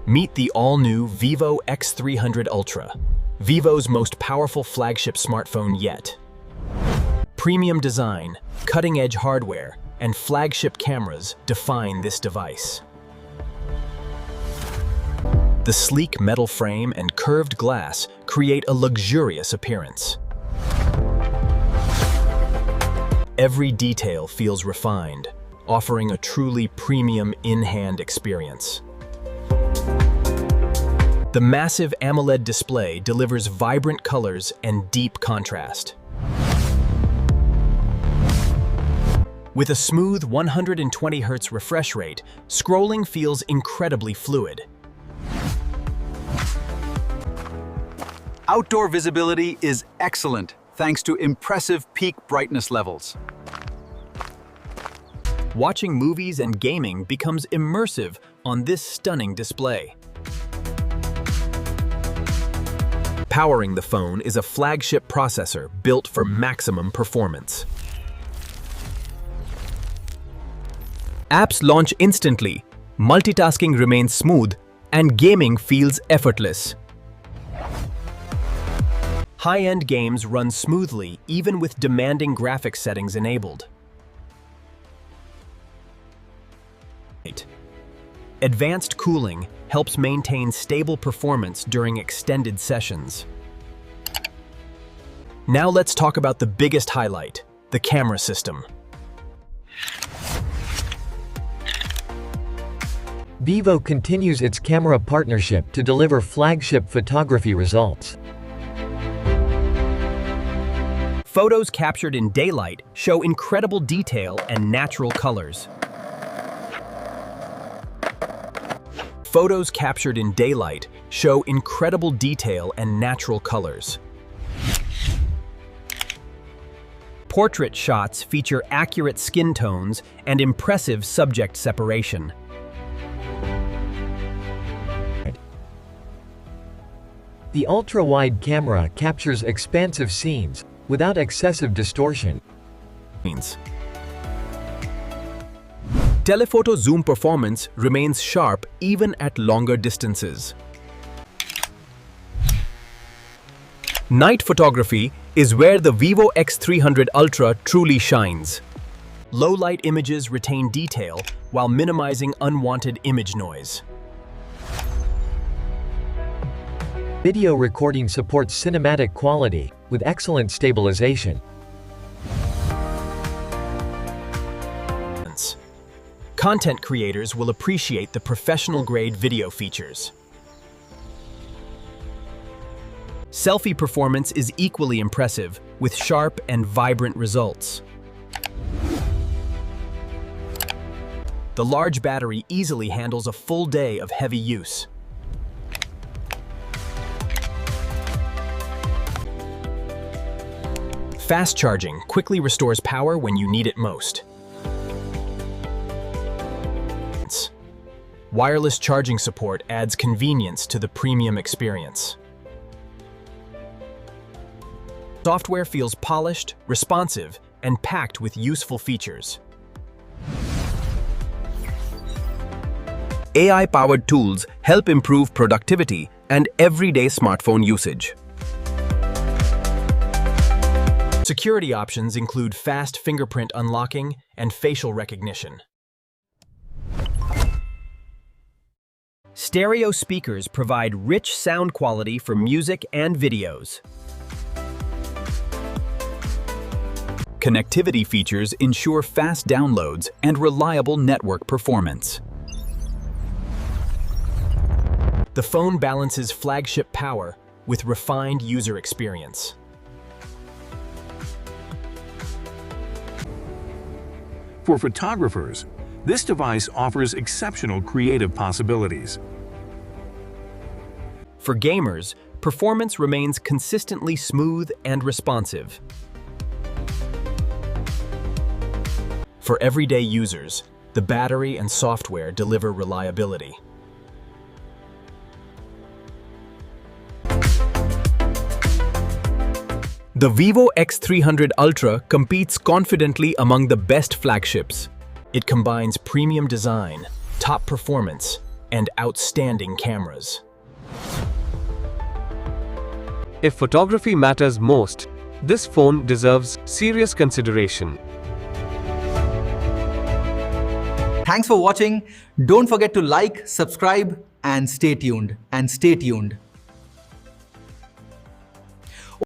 Meet the all-new Vivo X300 Ultra, Vivo's most powerful flagship smartphone yet. Premium design, cutting-edge hardware, and flagship cameras define this device. The sleek metal frame and curved glass create a luxurious appearance. Every detail feels refined, offering a truly premium in-hand experience. The massive AMOLED display delivers vibrant colors and deep contrast. With a smooth 120 Hz refresh rate, scrolling feels incredibly fluid. Outdoor visibility is excellent thanks to impressive peak brightness levels. Watching movies and gaming becomes immersive on this stunning display. Powering the phone is a flagship processor built for maximum performance. Apps launch instantly, multitasking remains smooth, and gaming feels effortless. High-end games run smoothly even with demanding graphics settings enabled. Advanced cooling helps maintain stable performance during extended sessions. Now let's talk about the biggest highlight, the camera system. Vivo continues its camera partnership to deliver flagship photography results. Photos captured in daylight show incredible detail and natural colors. Photos captured in daylight show incredible detail and natural colors. Portrait shots feature accurate skin tones and impressive subject separation. The ultra-wide camera captures expansive scenes without excessive distortion. Telephoto zoom performance remains sharp even at longer distances. Night photography is where the Vivo X300 Ultra truly shines. Low-light images retain detail while minimizing unwanted image noise. Video recording supports cinematic quality with excellent stabilization. Content creators will appreciate the professional-grade video features. Selfie performance is equally impressive, with sharp and vibrant results. The large battery easily handles a full day of heavy use. Fast charging quickly restores power when you need it most. Wireless charging support adds convenience to the premium experience. Software feels polished, responsive, and packed with useful features. AI-powered tools help improve productivity and everyday smartphone usage. Security options include fast fingerprint unlocking and facial recognition. Stereo speakers provide rich sound quality for music and videos. Connectivity features ensure fast downloads and reliable network performance. The phone balances flagship power with refined user experience. For photographers, this device offers exceptional creative possibilities. For gamers, performance remains consistently smooth and responsive. For everyday users, the battery and software deliver reliability. The Vivo X300 Ultra competes confidently among the best flagships. It combines premium design, top performance, and outstanding cameras. If photography matters most, this phone deserves serious consideration. Thanks for watching. Don't forget to like, subscribe, and stay tuned.